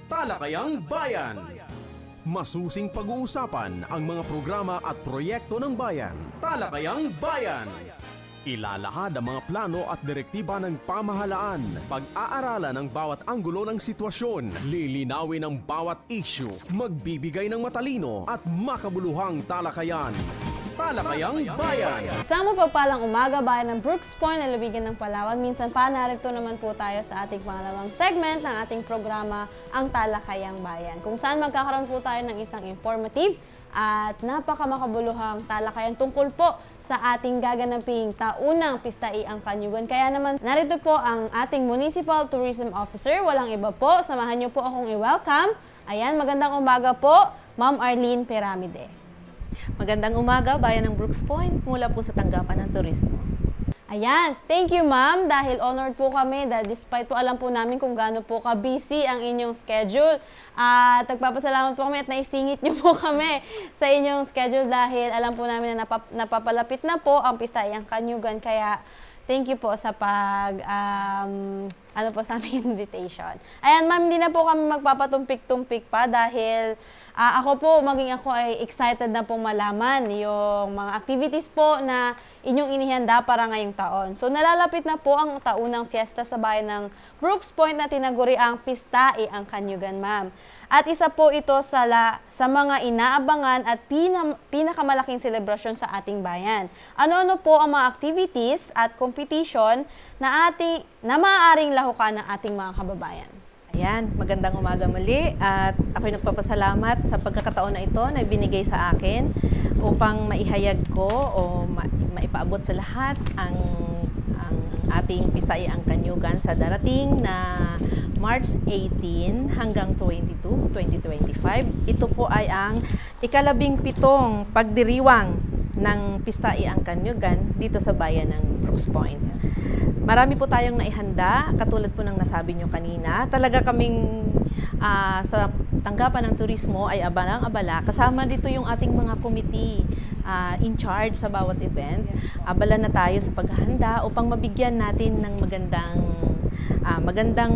Talakayang Bayan. Masusing pag-uusapan ang mga programa at proyekto ng bayan. Talakayang Bayan. Ilalahad ang mga plano at direktiba ng pamahalaan. Pag-aaralan ang bawat anggulo ng sitwasyon. Lilinawin ang bawat issue. Magbibigay ng matalino at makabuluhang talakayan. Talakayang Bayan. Sa mapagpalang umaga, bayan ng Brooks Point na lubigan ng Palawan. Minsan pa, narito naman po tayo sa ating pangalawang segment ng ating programa, ang Talakayang Bayan. Kung saan magkakaroon po tayo ng isang informative at napakamakabuluhang talakayan tungkol po sa ating gaganaping taunang Pistaiang Kanyugan. Kaya naman, narito po ang ating Municipal Tourism Officer. Walang iba po, samahan niyo po akong i-welcome. Ayan, magandang umaga po, Ma'am Arlene Peramide. Magandang umaga, bayan ng Brooks Point, mula po sa tanggapan ng turismo. Ayan, thank you ma'am dahil honored po kami dahil despite po alam po namin kung gaano po ka-busy ang inyong schedule. At nagpapasalamat po kami at naisingit niyo po kami sa inyong schedule dahil alam po namin na napapalapit na po ang Pistaiang Kanyugan. Kaya thank you po sa sa aming invitation. Ayan ma'am, hindi na po kami magpapatumpik-tumpik pa dahil ako ay excited na pong malaman yung mga activities po na inyong inihanda para ngayong taon. So nalalapit na po ang taunang fiesta sa bayan ng Brooks Point na tinaguri ang Pistaiang Kanyugan, ma'am. At isa po ito sa mga inaabangan at pinakamalaking selebrasyon sa ating bayan. Ano-ano po ang mga activities at competition na maaaring lahukan ng ating mga kababayan? Ayan, magandang umaga muli at ako'y nagpapasalamat sa pagkakataon na ito na ibinigay sa akin upang maihayag ko o maipaabot sa lahat ang ating Pistaiang Kanyugan sa darating na March 18 hanggang 22, 2025. Ito po ay ang ika-17 pagdiriwang ng Pistaiang Kanyugan dito sa bayan ng Brooks Point. Marami po tayong naihanda, katulad po ng nasabi nyo kanina. Talaga kaming sa tanggapan ng turismo ay abalang-abala. Kasama dito yung ating mga committee in charge sa bawat event. Abala na tayo sa paghahanda upang mabigyan natin ng magandang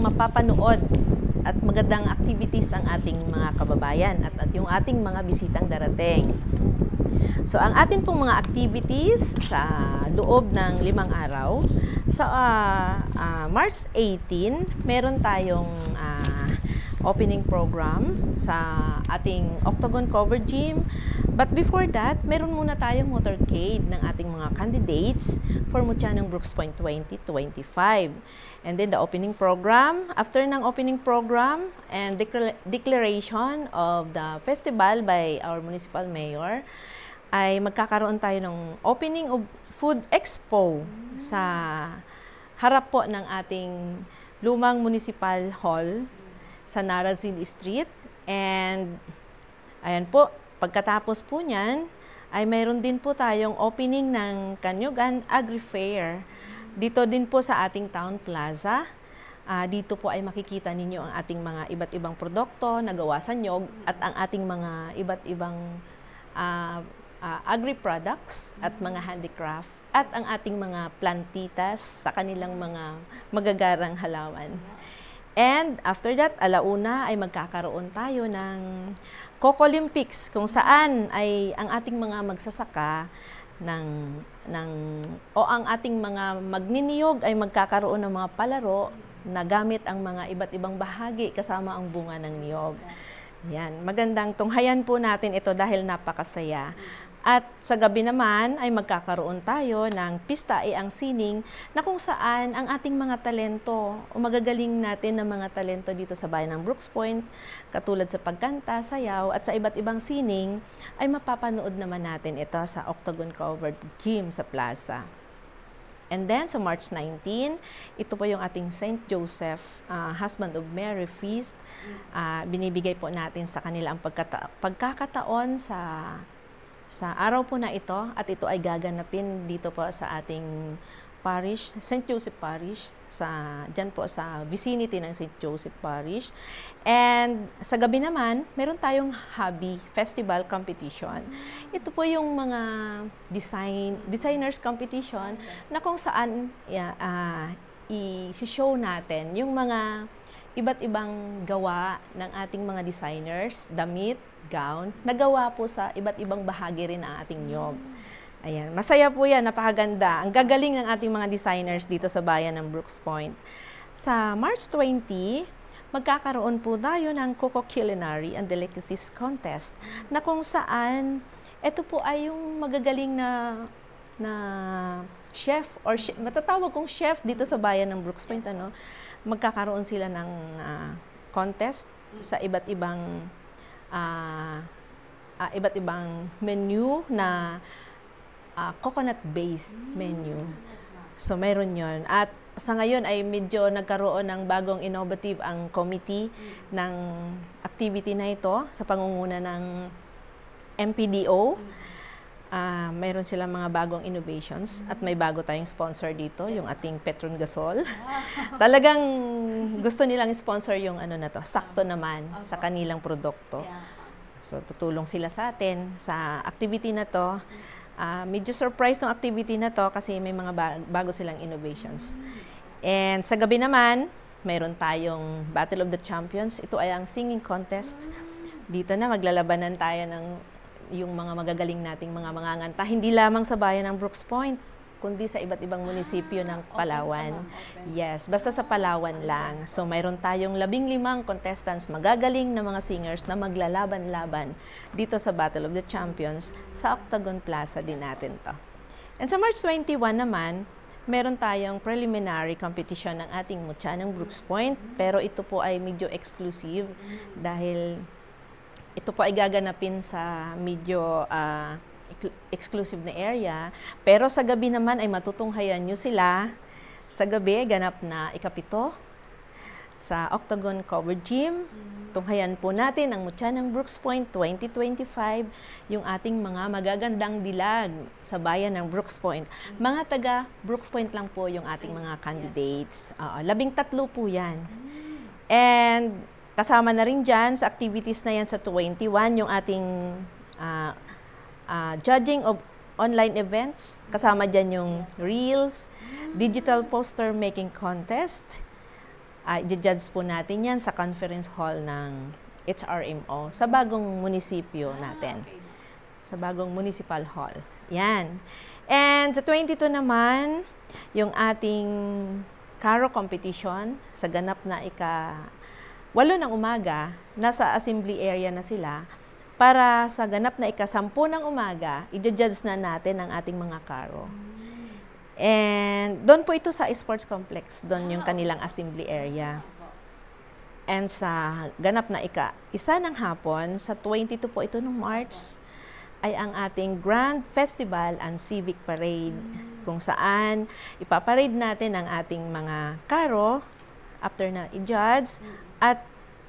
mapapanood at magandang activities ang ating mga kababayan at yung ating mga bisitang darating. So, ang atin pong mga activities sa loob ng 5 araw, sa March 18, meron tayong opening program sa ating Octagon Covered Gym. But before that, meron muna tayong motorcade ng ating mga candidates for Mutianong Brooks Point 2025. And then the opening program, after ng opening program and declaration of the festival by our municipal mayor, ay magkakaroon tayo ng opening of food expo sa harap po ng ating lumang municipal hall sa Narazin Street. And ayan po, pagkatapos po niyan, ay mayroon din po tayong opening ng Kanyugan Agri Fair. Dito din po sa ating Town Plaza. Dito po ay makikita ninyo ang ating mga iba't ibang produkto na gawa sa nyog at ang ating mga iba't ibang agri-products at mga handicraft at ang ating mga plantitas sa kanilang mga magagarang halaman. And after that, alauna ay magkakaroon tayo ng Coco Olympics kung saan ay ang ating mga magsasaka ang ating mga magniniyog ay magkakaroon ng mga palaro na gamit ang mga iba't ibang bahagi kasama ang bunga ng niyog. Yan, magandang tunghayan po natin ito dahil napakasaya. At sa gabi naman ay magkakaroon tayo ng Pistaiang Sining na kung saan ang ating mga talento o magagaling natin na mga talento dito sa bayan ng Brooks Point, katulad sa pagkanta, sayaw at sa iba't ibang sining, ay mapapanood naman natin ito sa Octagon Covered Gym sa Plaza. And then, sa March 19, ito po yung ating St. Joseph Husband of Mary Feast. Binibigay po natin sa kanila ang pagkakataon sa araw po na ito at ito ay gaganapin dito po sa ating parish, St. Joseph Parish, dyan po sa vicinity ng St. Joseph Parish. And sa gabi naman, meron tayong hobby festival competition. Ito po yung mga designers competition na kung saan i-show natin yung mga iba't ibang gawa ng ating mga designers, damit, gown, nagawa po sa iba't ibang bahagi rin ng ating niyog. Ayan, masaya po yan, napakaganda. Ang gagaling ng ating mga designers dito sa bayan ng Brooks Point. Sa March 20, magkakaroon po tayo ng Coco Culinary and Delicacies Contest na kung saan ito po ay yung magagaling na chef or matatawag kong chef dito sa bayan ng Brooks Point, ano, magkakaroon sila ng contest sa iba't ibang menu na coconut-based menu. So, mayroon yon. At sa ngayon ay medyo nagkaroon ng bagong innovative ang committee ng activity na ito sa pangunguna ng MPDO. Mayroon silang mga bagong innovations at may bago tayong sponsor dito, yung ating Petron Gasol. Talagang gusto nilang sponsor yung ano na to, sakto naman sa kanilang produkto. So, tutulong sila sa atin sa activity na to. Medyo surprise ng activity na to kasi may mga bago silang innovations. And sa gabi naman, mayroon tayong Battle of the Champions. Ito ay ang singing contest. Dito na maglalabanan tayo ng yung mga magagaling nating mga manganganta. Hindi lamang sa bayan ng Brooks Point, kundi sa iba't ibang munisipyo ng Palawan. Yes, basta sa Palawan lang. So mayroon tayong 15 contestants, magagaling na mga singers na maglalaban-laban dito sa Battle of the Champions sa Octagon Plaza din natin to. And sa March 21 naman, meron tayong preliminary competition ng ating mutya ng Brooks Point, pero ito po ay medyo exclusive dahil ito po ay gaganapin sa medyo exclusive na area. Pero sa gabi naman ay matutunghayan nyo sila. Sa gabi, ganap na ikapito sa Octagon Covered Gym. Tunghayan po natin ang mutya ng Brooks Point 2025, yung ating mga magagandang dilag sa bayan ng Brooks Point. Mga taga Brooks Point lang po yung ating mga candidates. 13 po yan. And kasama na rin dyan sa activities na yan sa 21, yung ating judging of online events. Kasama dyan yung Reels, Digital Poster Making Contest. I-judge po natin yan sa conference hall ng HRMO sa bagong munisipyo natin. Sa bagong municipal hall. Yan. And sa 22 naman, yung ating Caro competition sa ganap na 8 ng umaga, nasa assembly area na sila. Para sa ganap na 10 ng umaga, i-judge na natin ang ating mga karo. And doon po ito sa sports complex, doon yung kanilang assembly area. And sa ganap na 1 ng hapon, sa 22 po ito ng March, ay ang ating Grand Festival and Civic Parade, kung saan ipaparade natin ang ating mga karo after na i-judge, at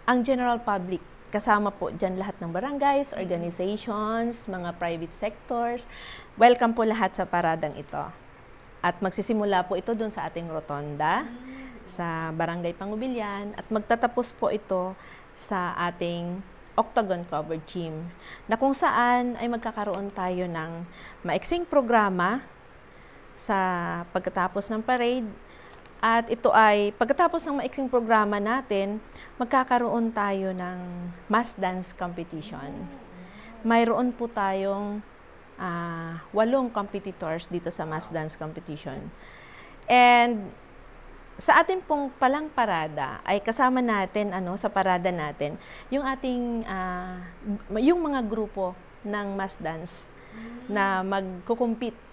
ang general public. Kasama po dyan lahat ng barangays, organizations, mga private sectors. Welcome po lahat sa paradang ito. At magsisimula po ito doon sa ating rotonda, sa Barangay Pangubilyan, at magtatapos po ito sa ating Octagon Covered Gym, na kung saan ay magkakaroon tayo ng maiksing programa sa pagkatapos ng parade. At ito ay, pagkatapos ng maiksing programa natin, magkakaroon tayo ng mass dance competition. Mayroon po tayong 8 competitors dito sa mass dance competition. And sa ating pong palang parada, ay kasama natin, sa parada natin, yung ating, yung mga grupo ng mass dance na magko-compete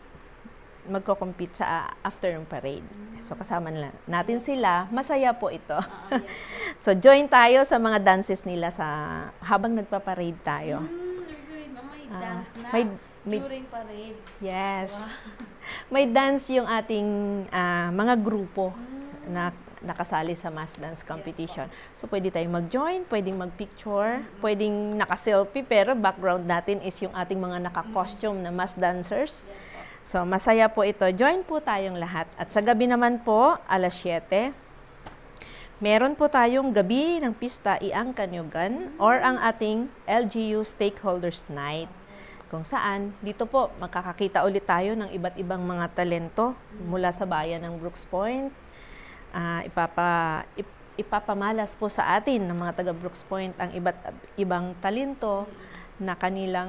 sa after ng parade. So, kasama natin sila. Masaya po ito. So, join tayo sa mga dances nila habang nagpa-parade tayo. May dance na during parade. Yes. May dance yung ating mga grupo na nakasali sa mass dance competition. So, pwede tayong mag-join, pwedeng mag-picture, pwedeng naka-selfie, pero background natin is yung ating mga naka-costume na mass dancers. So, masaya po ito. Join po tayong lahat. At sa gabi naman po, alas 7, meron po tayong gabi ng pista Iang Kanyugan or ang ating LGU Stakeholders Night. Kung saan, dito po, makakakita ulit tayo ng iba't ibang mga talento mula sa bayan ng Brooks Point. ipapamalas po sa atin ng mga taga Brooks Point ang iba't ibang talento na kanilang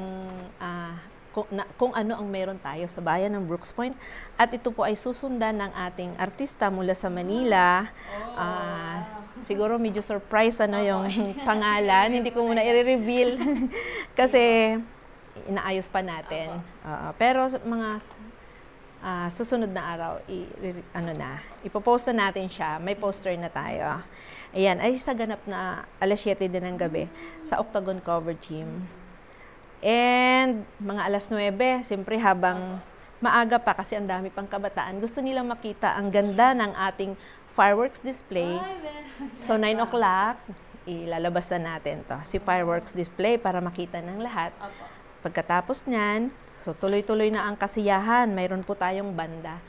kung ano ang meron tayo sa bayan ng Brooks Point. At ito po ay susundan ng ating artista mula sa Manila. Siguro medyo surprise yung pangalan. Hindi ko muna i-reveal kasi inaayos pa natin. Pero mga susunod na araw, ipopost na natin siya. May poster na tayo. Ayan, ay sa ganap na 7:00 din ng gabi sa Octagon Cover Gym. And mga 9:00, siyempre habang maaga pa kasi ang dami pang kabataan, gusto nilang makita ang ganda ng ating fireworks display. So 9 o'clock, ilalabas na natin to si fireworks display para makita ng lahat. Pagkatapos niyan, so tuloy-tuloy na ang kasiyahan. Mayroon po tayong banda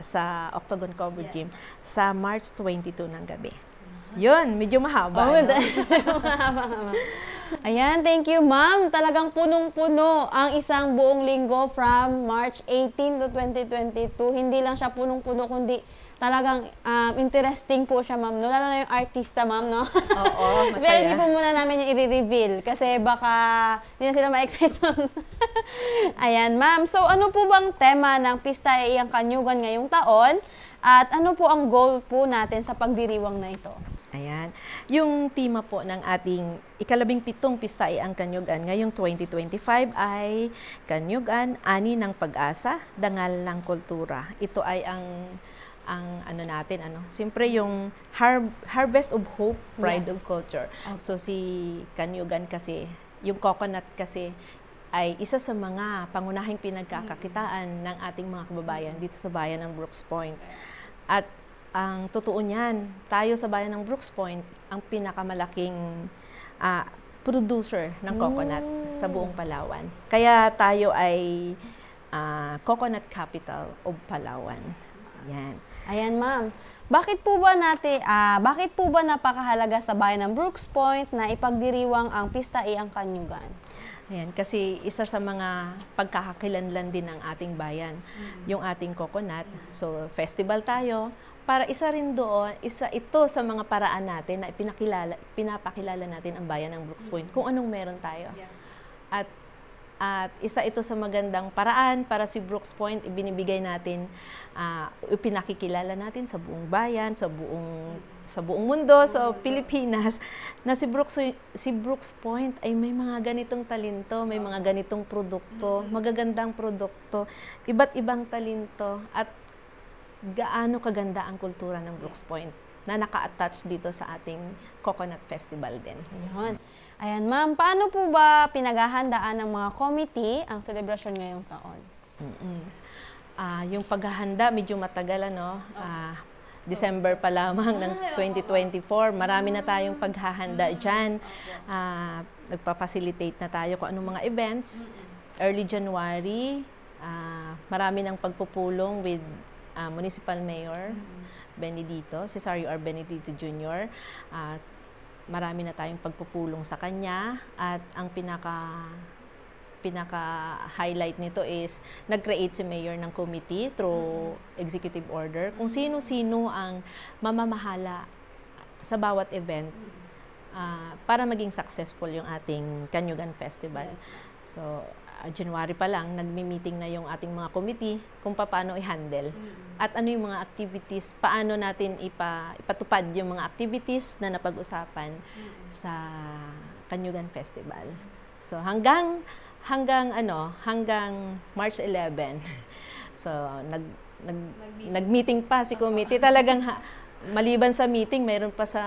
sa Octagon Cover Gym sa March 22 ng gabi. Yun, medyo mahaba. Ayan, thank you, ma'am. Talagang punong-puno ang isang buong linggo from March 18 to 2022. Hindi lang siya punong-puno, kundi talagang interesting po siya, ma'am. No? Lalo na yung artista, ma'am, no? Oo, masaya. Pero hindi po muna namin yung i-reveal kasi baka hindi na sila ma-excite. Ayan, ma'am. So, ano po bang tema ng Pista Iyang Kanyugan ngayong taon? At ano po ang goal po natin sa pagdiriwang na ito? Ayan. Yung tema po ng ating ika-17 Pista Iyang Kanyugan ngayong 2025 ay Kanyugan, Ani ng Pag-asa, Dangal ng Kultura. Ito ay ang siyempre yung Harvest of Hope, Pride of Culture. So si Kanyugan kasi, yung coconut kasi ay isa sa mga pangunahing pinagkakakitaan ng ating mga kababayan dito sa bayan ng Brooks Point. At ang totoo niyan, tayo sa bayan ng Brooks Point, ang pinakamalaking producer ng coconut sa buong Palawan. Kaya tayo ay coconut capital of Palawan. Yan. Ayan, ma'am. Bakit po ba napakahalaga sa bayan ng Brooks Point na ipagdiriwang ang Pista Iyang Kanyugan? Ayan, kasi isa sa mga pagkakakilanlan din ng ating bayan, yung ating coconut. So, festival tayo. Para isa rin doon, isa ito sa mga paraan natin na pinapakilala natin ang bayan ng Brooks Point kung anong meron tayo. At isa ito sa magandang paraan para si Brooks Point, ibinibigay natin, ipinakikilala natin sa buong bayan, sa buong mundo, sa Pilipinas, na si Brooks Point ay may mga ganitong talento, may mga ganitong produkto, magagandang produkto, iba't ibang talento, at gaano kaganda ang kultura ng Brooks Point na naka-attach dito sa ating Coconut Festival din. Ayun. Ayan, ma'am, paano po ba pinaghahandaan ng mga committee ang selebrasyon ngayong taon? Yung paghahanda, medyo matagal, December pa lamang ng 2024. Marami na tayong paghahanda dyan. Nagpa-facilitate na tayo kung anong mga events. Early January, marami ng pagpupulong with Municipal Mayor Benedito, Cesario R. Benedito Jr. Marami na tayong pagpupulong sa kanya, at ang pinaka-highlight nito is nag-create si Mayor ng committee through executive order kung sino-sino ang mamamahala sa bawat event para maging successful yung ating Kanyugan Festival. So, January pa lang, nagmi-meeting na yung ating mga committee kung paano i-handle. At ano yung mga activities, paano natin ipatupad yung mga activities na napag-usapan sa Kanyugan Festival. So hanggang March 11. So nag-meeting pa si committee. Talagang maliban sa meeting, mayroon pa sa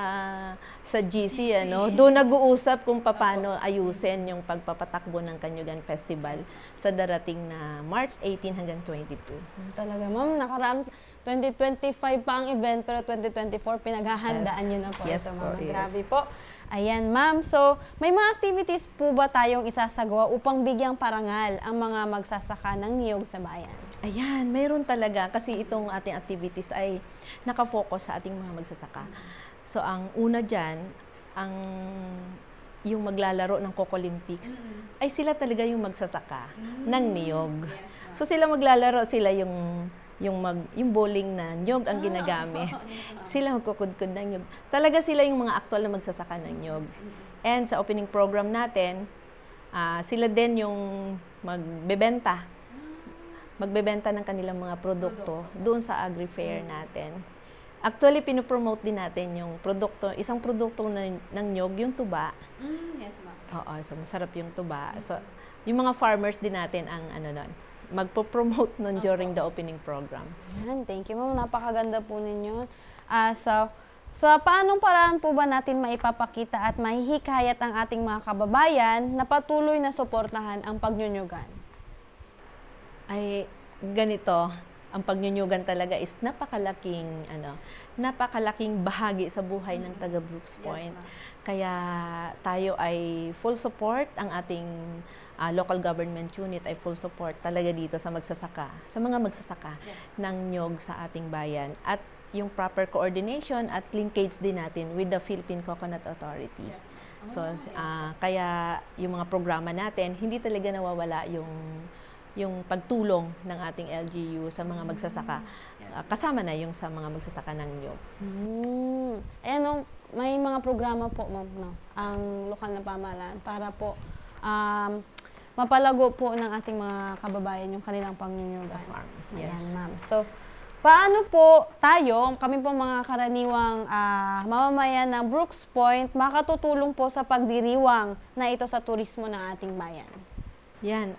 GC, doon nag-uusap kung paano ayusin yung pagpapatakbo ng Kanyugan Festival sa darating na March 18 hanggang 22. Talaga, ma'am, nakaraang 2025 pa ang event, pero 2024 pinaghahandaan nyo na po. Yes, ito, po, ma'am. yes. Grabe po. Ayan, ma'am. So, may mga activities po ba tayong isasagawa upang bigyang parangal ang mga magsasaka ng niyog sa bayan? Ayan, mayroon talaga kasi itong ating activities ay nakafocus sa ating mga magsasaka. So, ang una dyan, yung maglalaro ng Coco Olympics, ay sila talaga yung magsasaka ng niyog. So, sila maglalaro, sila yung yung bowling na nyog ang ginagamit. Sila magkukudkod ng nyog. Talaga sila yung mga aktual na magsasaka ng nyog. And sa opening program natin, sila din yung magbebenta ng kanilang mga produkto doon sa agri-fair natin. Actually, pinopromote din natin yung produkto, isang produkto ng nyog, yung tuba. Yes, ma'am. Oo, so masarap yung tuba. So, yung mga farmers din natin ang magpo-promote nun during the opening program. Yan, thank you, ma'am. Napakaganda po ninyo. So, paanong paraan po ba natin maipapakita at mahihikayat ang ating mga kababayan na patuloy na suportahan ang pagnyunyugan? Ay, ganito, ang pagnyunyugan talaga is napakalaking bahagi sa buhay ng taga Brooks Point. Kaya tayo ay full support, ang ating local government unit ay full support talaga dito sa mga magsasaka ng nyog sa ating bayan. At yung proper coordination at linkage din natin with the Philippine Coconut Authority. So, kaya yung mga programa natin, hindi talaga nawawala yung pagtulong ng ating LGU sa mga magsasaka. Kasama na yung sa mga magsasaka ng nyog. Ayan, may mga programa po, ma'am, ang lokal na pamahalaan para po mapalago po ng ating mga kababayan yung kanilang pagnyunyugan. Yes. Ayan, ma'am. So, paano po kami po mga karaniwang mamamayan ng Brooks Point, makatutulong po sa pagdiriwang na ito sa turismo ng ating bayan? Yan,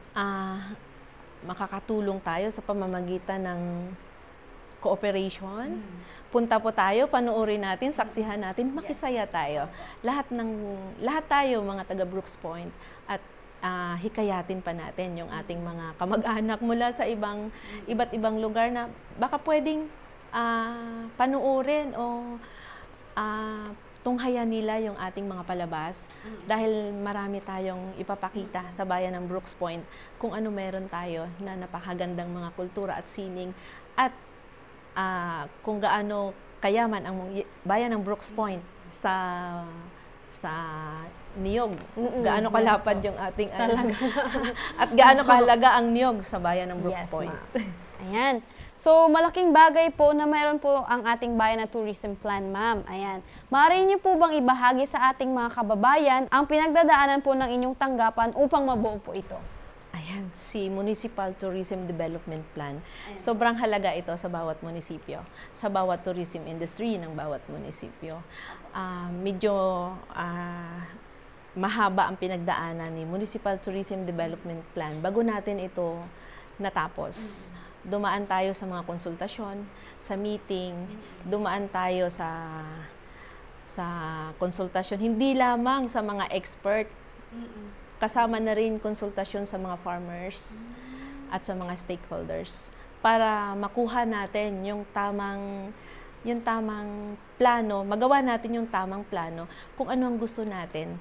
makakatulong tayo sa pamamagitan ng cooperation. Punta po tayo, panuorin natin, saksihan natin, makisaya tayo. Lahat tayo mga taga Brooks Point at hikayatin pa natin yung ating mga kamag-anak mula sa iba't ibang lugar na baka pwedeng panuorin o tunghayan nila yung ating mga palabas dahil marami tayong ipapakita sa bayan ng Brooks Point kung ano meron tayo na napakagandang mga kultura at sining at kung gaano kayaman ang bayan ng Brooks Point sa niyog. Gaano kalapad yung ating at gaano kahalaga ang niyog sa bayan ng Brooks Point. Ayan. So, malaking bagay po na mayroon po ang ating bayan na tourism plan, ma'am. Ayan. Maaari niyo po bang ibahagi sa ating mga kababayan ang pinagdadaanan po ng inyong tanggapan upang mabuo po ito? Ayan, si Municipal Tourism Development Plan. Sobrang halaga ito sa bawat munisipyo, sa bawat tourism industry ng bawat munisipyo. Medyo mahaba ang pinagdaanan ni Municipal Tourism Development Plan bago natin ito natapos. Dumaan tayo sa mga konsultasyon, sa meeting, dumaan tayo sa konsultasyon, hindi lamang sa mga expert, kasama na rin konsultasyon sa mga farmers at sa mga stakeholders para makuha natin yung tamang plano, magawa natin yung tamang plano kung ano ang gusto natin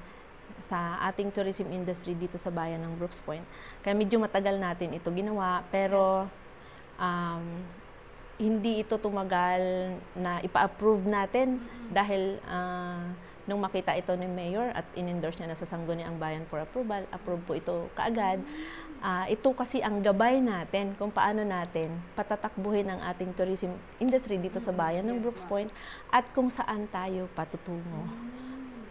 sa ating tourism industry dito sa bayan ng Brooks Point. Kaya medyo matagal natin ito ginawa, pero hindi ito tumagal na ipa-approve natin dahil nung makita ito ni Mayor at in-endorse niya na sa Sangguniang Bayan for approval, approve po ito kaagad. Ito kasi ang gabay natin kung paano natin patatakbuhin ang ating tourism industry dito sa bayan ng Brooks Point at kung saan tayo patutungo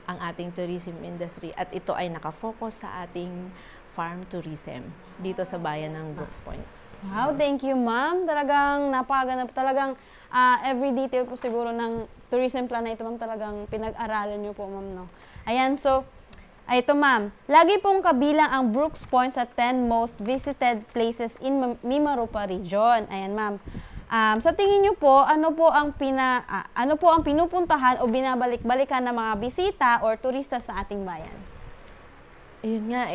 ang ating tourism industry. At ito ay nakafocus sa ating farm tourism dito sa bayan ng Brooks Point. Wow, thank you, ma'am. Talagang napakaganda po. Talagang every detail po siguro ng tourism plan na ito, ma'am, talagang pinag-aralan niyo po, ma'am, no? Ayan, so, ito, ma'am. Lagi pong kabilang ang Brooks Point sa 10 most visited places in Mimaropa Region. Ayan, ma'am. Sa tingin niyo po, ano po ang pinupuntahan o binabalik-balikan ng mga bisita or turista sa ating bayan? Ayun nga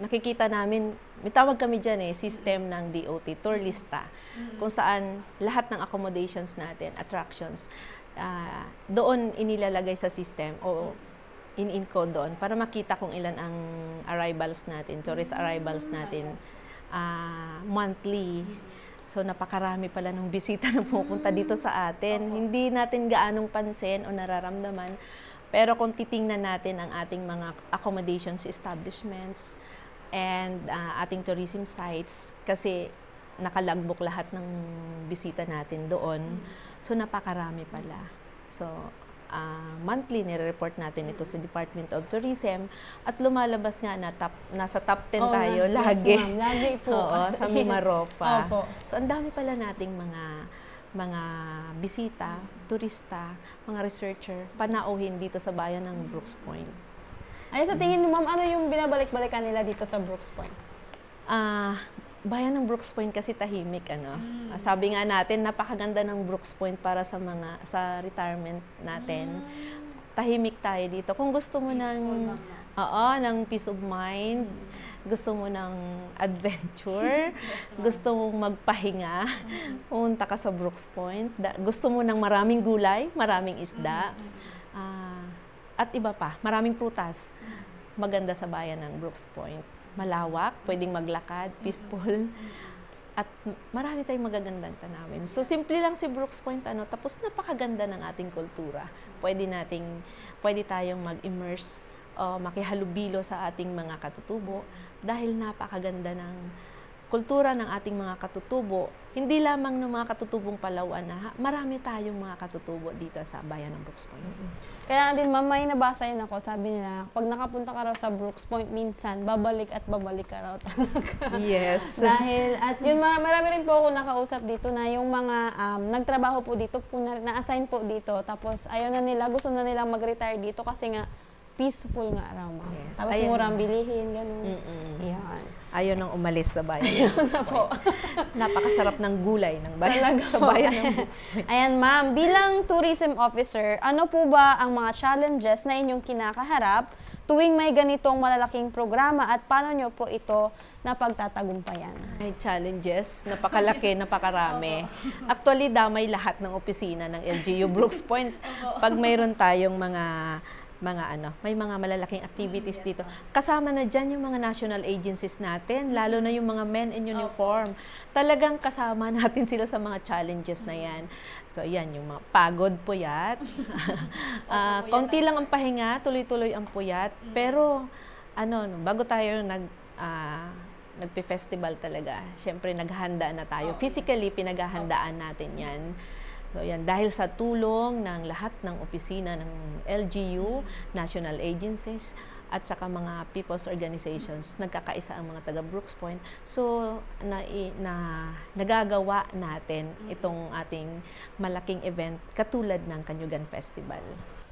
nakikita namin, may tawag kami dyan system ng DOT, tour lista, kung saan lahat ng accommodations natin, attractions, doon inilalagay sa system o in-encode doon para makita kung ilan ang arrivals natin, tourist arrivals natin monthly. So napakarami pala ng bisita na pupunta dito sa atin. Hindi natin gaanong pansin o nararamdaman, pero kung titingnan natin ang ating mga accommodations establishments and ating tourism sites, kasi nakalagbok lahat ng bisita natin doon. So, napakarami pala. So, monthly nire-report natin ito sa Department of Tourism at lumalabas nga na nasa top 10 tayo lagi. Yes, ma'am. Lagi po. Oo, sa Mimaropa. Opo. So, ang dami pala nating mga bisita, turista, mga researcher, panauhin dito sa bayan ng Brooks Point. Ay, sa tingin mo, ma'am, ano yung binabalik-balikan nila dito sa Brooks Point? Bayan ng Brooks Point kasi tahimik, ano. Sabi nga natin, napakaganda ng Brooks Point para sa retirement natin. Tahimik tayo dito. Kung gusto mo ng peace of mind, gusto mo ng adventure, gusto mong magpahinga, pumunta ka sa Brooks Point. Gusto mo ng maraming gulay, maraming isda, at iba pa, maraming prutas. Maganda sa bayan ng Brooks Point. Malawak, pwedeng maglakad, peaceful, at marami tayong magagandang tanawin. So, simple lang si Brooks Point, tapos napakaganda ng ating kultura. Pwede tayong mag-immerse o makihalubilo sa ating mga katutubo dahil napakaganda ng kultura ng ating mga katutubo. Hindi lamang ng mga katutubong Palawan na marami tayong mga katutubo dito sa bayan ng Brooks Point. Kaya din, ma'am, may nabasa yun ako, sabi nila, pag nakapunta ka raw sa Brooks Point minsan, babalik at babalik ka raw talaga. Yes. Dahil, at yun, marami rin po ako nakausap dito na yung mga nagtrabaho po dito, na-assign po dito, tapos ayaw na nila, gusto na nilang mag-retire dito kasi nga, peaceful nga raw, ma'am. Yes. Tapos murang bilihin, gano'n. Yan. Ayaw nang umalis sa bayan. Ayaw na po. Napakasarap ng gulay ng bayan sa bayan ng Brooks Point. Ayan, ma'am. Bilang tourism officer, ano po ba ang mga challenges na inyong kinakaharap tuwing may ganitong malalaking programa at paano nyo po ito napagtatagumpayan? May challenges, napakalaki, napakarami. Actually, damay lahat ng opisina ng LGU Brooks Point. Pag mayroon tayong may mga malalaking activities dito. Kasama na dyan yung mga national agencies natin, lalo na yung mga men in uniform. Talagang kasama natin sila sa mga challenges na yan. So, yan, yung mga pagod, puyat. Kaunti lang ang pahinga, tuloy-tuloy ang puyat. Pero, bago tayo nagpe-festival talaga, syempre naghahanda na tayo. Physically, pinaghahandaan natin yan. So, yan, dahil sa tulong ng lahat ng opisina ng LGU, national agencies, at saka mga people's organizations, nagkakaisa ang mga taga Brooks Point. So, nagagawa natin itong ating malaking event katulad ng Kanyugan Festival.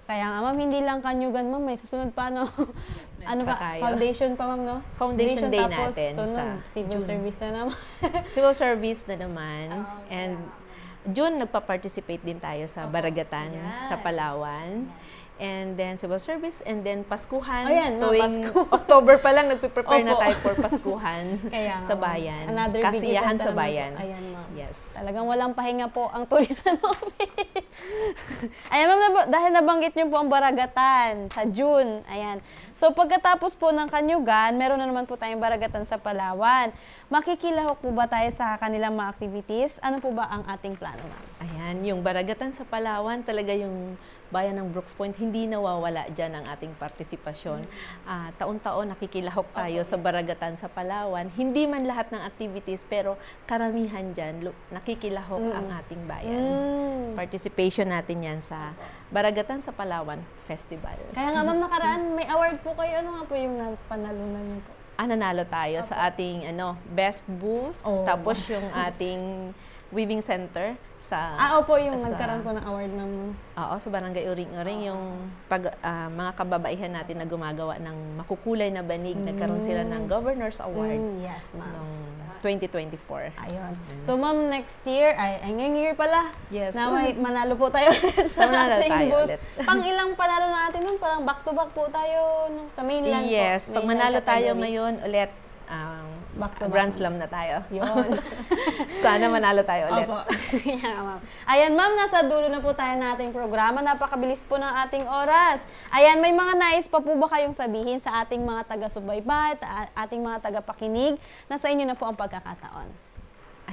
Kaya nga, ma'am, hindi lang Kanyugan, ma'am. May susunod pa, no? Ano pa? tayo. Foundation pa, ma'am, no? Foundation Day tapos natin sunod, sa civil June. service na naman. Civil service na naman. And June, nagpa-participate din tayo sa Baragatan, sa Palawan. And then civil service, and then Paskuhan. Tuwing October pa lang, nagpe-prepare na tayo for Paskuhan sa bayan. Another Kasiyahan sa bayan. Ayan, ma'am. Yes. Talagang walang pahinga po ang tourism office. Ayan, ma'am, dahil nabanggit niyo po ang Baragatan sa June. Ayan. So, pagkatapos po ng Kanyugan, meron na naman po tayong Baragatan sa Palawan. Makikilahok po ba tayo sa kanilang mga activities? Ano po ba ang ating plano, ma'am? Ayan, yung Baragatan sa Palawan, talaga yung bayan ng Brooks Point, hindi nawawala dyan ang ating partisipasyon. Taon-taon nakikilahok tayo sa Baragatan sa Palawan. Hindi man lahat ng activities, pero karamihan dyan, nakikilahok ang ating bayan. Participation natin yan sa Baragatan sa Palawan Festival. Kaya nga, ma'am, nakaraan may award po kayo. Ano nga po yung panalunan niyo po? Nanalo tayo sa ating best booth, tapos yung ating weaving center sa opo, yung nagkaroon po ng award, ma'am. Oo, sa Barangay Uring-Uring, yung mga kababaihan natin na gumagawa ng makukulay na banig, nagkaroon sila ng Governor's Award Yes, ma'am. noong 2024. Ayun. So, ma'am, next year, ngayong year pala, Yes. na may manalo po tayo ulit sa Manalo ating tayo booth. ulit. Pang ilang panalo natin nun? Parang back-to-back po tayo sa mainland po. Yes, pag Mainland manalo tayo category. ngayon ulit, Back-to-back. Grand Slam na tayo. Yun. Sana manalo tayo ulit. Opo. Yeah, ma'am. Ayan, ma'am, nasa dulo na po tayo ng ating programa. Napakabilis po ng ating oras. Ayan, may mga nais pa po ba kayong sabihin sa ating mga taga-subaybay, ating mga taga-pakinig, na sa inyo na po ang pagkakataon?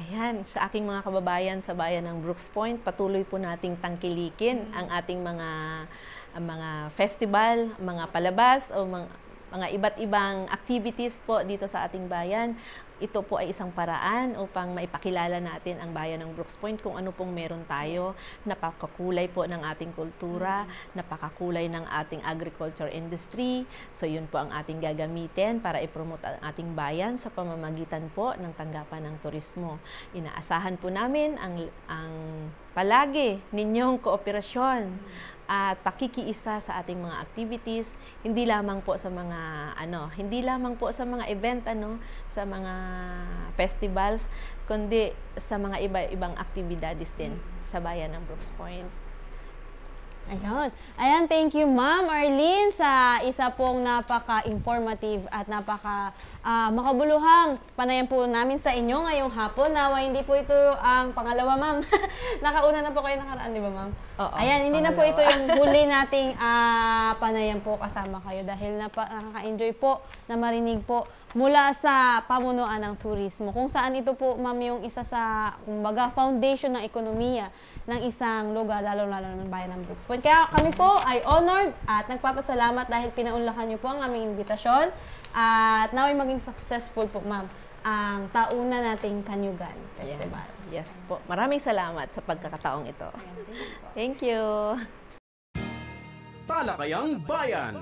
Ayan, sa aking mga kababayan sa bayan ng Brooks Point, patuloy po nating tangkilikin ang ating mga festival, mga palabas o mga iba't ibang activities po dito sa ating bayan. ito po ay isang paraan upang maipakilala natin ang bayan ng Brooks Point kung ano pong meron tayo. Napakakulay po ng ating kultura, napakakulay ng ating agriculture industry. So yun po ang ating gagamitin para ipromote ang ating bayan sa pamamagitan po ng tanggapan ng turismo. Inaasahan po namin ang palagi ninyong kooperasyon at pakikiisa sa ating mga activities, hindi lamang po sa mga event sa mga festivals, kundi sa mga iba-ibang aktibidades din sa bayan ng Brooks Point. Ayan, thank you Ma'am Arlene sa isa pong napaka-informative at makabuluhang panayam po namin sa inyo ngayong hapon. Nawa hindi po ito ang pangalawa, Ma'am. Nakauna na po kayo nakaraan, di ba, Ma'am? Oo, ayan, hindi na po ito yung huli nating panayam po kasama kayo dahil nakaka-enjoy po na marinig po mula sa pamunuan ng turismo. Kung saan ito po, Ma'am, yung isa sa, kumbaga, foundation ng ekonomiya ng isang lugar, lalo-lalo ng bayan ng Brooks Point. Kaya kami po ay honored at nagpapasalamat dahil pinaunlakan niyo po ang aming imbitasyon at naway maging successful po, Ma'am, ang tauna nating Kanyugan Festival. Yes po. Maraming salamat sa pagkakataong ito. Thank you. Talakayang Bayan.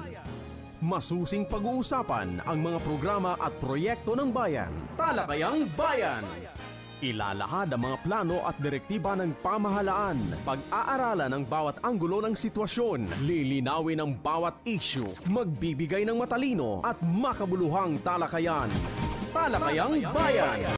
Masusing pag-uusapan ang mga programa at proyekto ng bayan. Talakayang Bayan. Ilalahad ang mga plano at direktiba ng pamahalaan. Pag-aaralan ang bawat anggulo ng sitwasyon. Lilinawin ang bawat issue. Magbibigay ng matalino at makabuluhang talakayan. Talakayang Bayan.